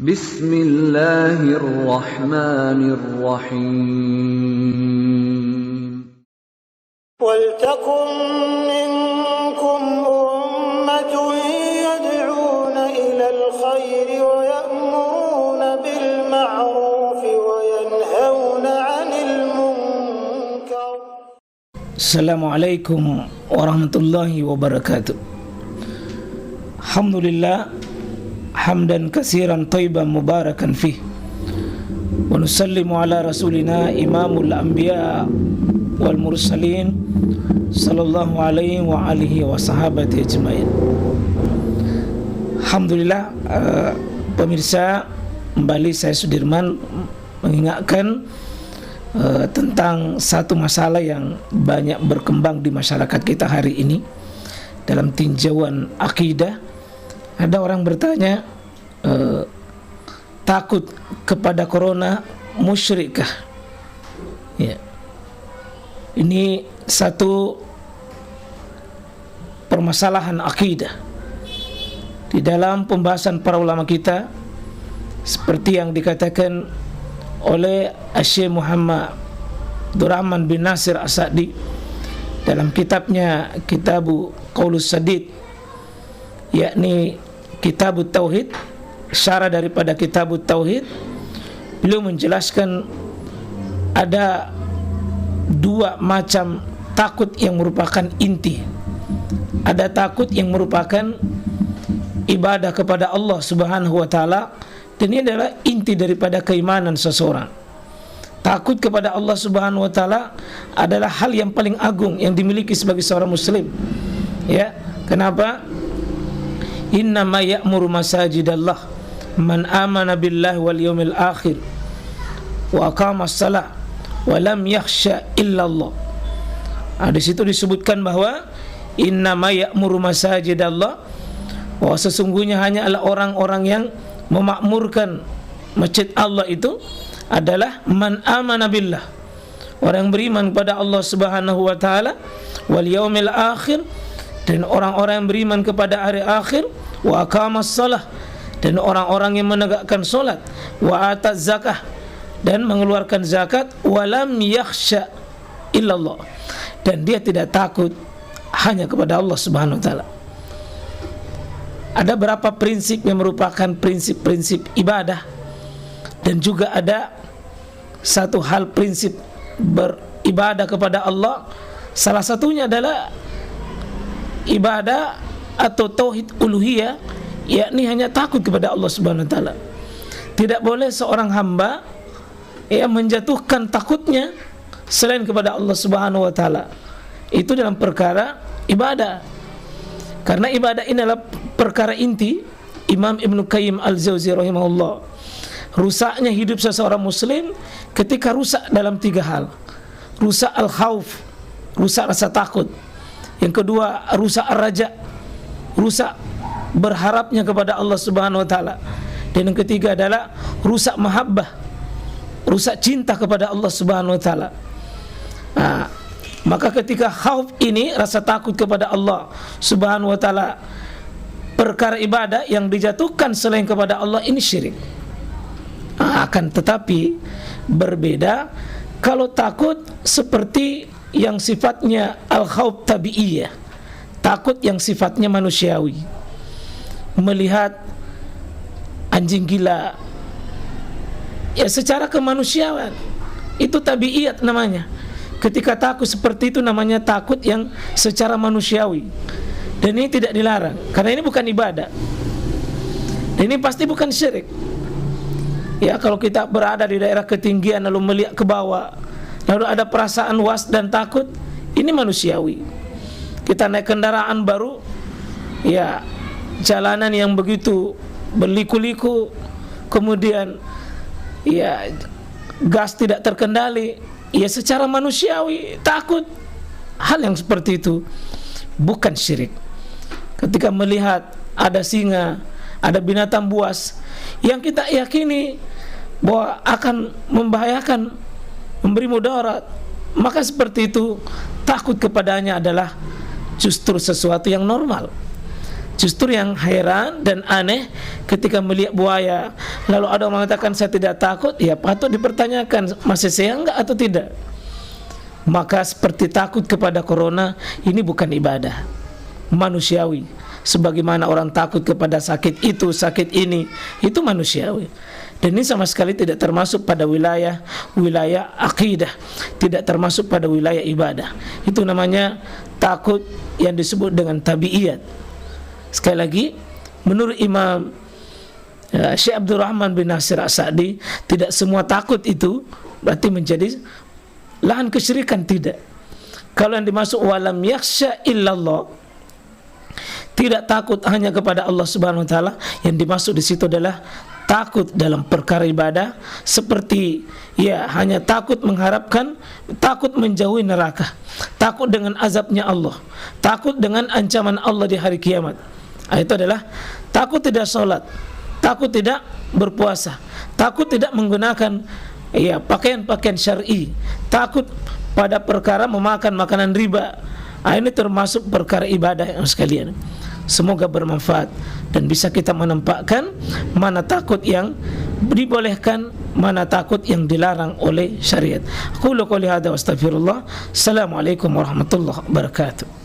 Bismillahirrahmanirrahim. وَلْتَكُنْ مِنْكُمْ أُمَّةٌ يَدْعُونَ إِلَى الْخَيْرِ وَيَأْمُرُونَ بِالْمَعْرُوفِ وَيَنْهَوْنَ عَنِ الْمُنْكَرِ. Assalamualaikum warahmatullahi wabarakatuh. Alhamdulillah hamdan katsiran thayyiban mubarakan fih. Wa nusallimu ala rasulina imamul anbiya wal mursalin sallallahu alaihi wa alihi wa sahabati ajmain. Alhamdulillah, pemirsa, kembali saya Sudirman mengingatkan tentang satu masalah yang banyak berkembang di masyarakat kita hari ini dalam tinjauan akidah. Ada orang bertanya, takut kepada corona musyrikah? Ya. Ini satu permasalahan akidah. Di dalam pembahasan para ulama kita, seperti yang dikatakan oleh Syekh Muhammad Abdurrahman bin Nasir As-Sa'di dalam kitabnya Kitabu Qaulus Sadid, yakni Kitabut Tauhid, syarah daripada Kitabut Tauhid, beliau menjelaskan ada dua macam takut yang merupakan inti. Ada takut yang merupakan ibadah kepada Allah Subhanahu wa taala, dan ini adalah inti daripada keimanan seseorang. Takut kepada Allah Subhanahu wa taala adalah hal yang paling agung yang dimiliki sebagai seorang muslim. Ya, kenapa? Innama ya'muru masajidallah man amana billahi wal yawmil akhir wa aqamas shalah wa lam yakhsha illallah. Di situ disebutkan bahwa innama ya'muru masajidallah, bahwa sesungguhnya hanya adalah orang-orang yang memakmurkan masjid Allah itu adalah man amana billah, orang yang beriman kepada Allah Subhanahu wa taala, wal yaumil akhir, dan orang-orang yang beriman kepada hari akhir, wa aqamas shalah, dan orang-orang yang menegakkan salat, wa ataz zakah, dan mengeluarkan zakat, wa lam yakhsha illallah, dan dia tidak takut hanya kepada Allah Subhanahu wa taala. Ada berapa prinsip yang merupakan prinsip-prinsip ibadah, dan juga ada satu hal prinsip beribadah kepada Allah. Salah satunya adalah ibadah atau tauhid uluhiyah, yakni hanya takut kepada Allah Subhanahu wa taala. Tidak boleh seorang hamba menjatuhkan takutnya selain kepada Allah Subhanahu wa taala. Itu dalam perkara ibadah. Karena ibadah ini adalah perkara inti. Imam Ibnu Qayyim Al-Jauzi rahimahullah, rusaknya hidup seseorang muslim ketika rusak dalam tiga hal. Rusak al-khauf, rusak rasa takut. Yang kedua, rusak ar-raja, rusak berharapnya kepada Allah Subhanahu wa taala. Dan yang ketiga adalah rusak mahabbah, rusak cinta kepada Allah Subhanahu wa taala. Maka ketika khauf ini, rasa takut kepada Allah Subhanahu wa taala, perkara ibadah yang dijatuhkan selain kepada Allah, ini syirik. Akan tetapi berbeda kalau takut seperti yang sifatnya al-khauf tabi'iyah, takut yang sifatnya manusiawi. Melihat anjing gila, ya secara kemanusiaan, itu tabi'iyat namanya. Ketika takut seperti itu namanya takut yang secara manusiawi, dan ini tidak dilarang karena ini bukan ibadah, dan ini pasti bukan syirik. Ya, kalau kita berada di daerah ketinggian lalu melihat ke bawah, lalu ada perasaan was dan takut, ini manusiawi. Kita naik kendaraan baru, ya jalanan yang begitu berliku-liku, kemudian ya gas tidak terkendali, ya secara manusiawi takut. Hal yang seperti itu bukan syirik. Ketika melihat ada singa, ada binatang buas yang kita yakini bahwa akan membahayakan, memberi mudarat, maka seperti itu takut kepadanya adalah justru sesuatu yang normal. Justru yang heran dan aneh ketika melihat buaya, lalu ada orang mengatakan saya tidak takut, ya patut dipertanyakan masih sehat enggak atau tidak. Maka seperti takut kepada corona, ini bukan ibadah manusiawi. Sebagaimana orang takut kepada sakit itu, sakit ini, itu manusiawi. Dan ini sama sekali tidak termasuk pada wilayah akidah, tidak termasuk pada wilayah ibadah. Itu namanya takut yang disebut dengan tabiiyat. Sekali lagi, menurut Imam Syekh Abdul Rahman bin Nasir As-Sa'di, tidak semua takut itu berarti menjadi lahan kesyirikan, tidak. Kalau yang dimaksud walam yakhsha illallah, tidak takut hanya kepada Allah Subhanahu wa taala, yang dimaksud di situ adalah takut dalam perkara ibadah, seperti ya hanya takut mengharapkan, takut menjauhi neraka, takut dengan azabnya Allah, takut dengan ancaman Allah di hari kiamat. Itu adalah takut tidak sholat, takut tidak berpuasa, takut tidak menggunakan ya pakaian-pakaian syar'i, takut pada perkara memakan makanan riba. Ini termasuk perkara ibadah yang sekalian. Semoga bermanfaat dan bisa kita menempatkan mana takut yang dibolehkan, mana takut yang dilarang oleh syariat. Qulu qouli hadza wa astaghfirullah. Assalamualaikum warahmatullahi wabarakatuh.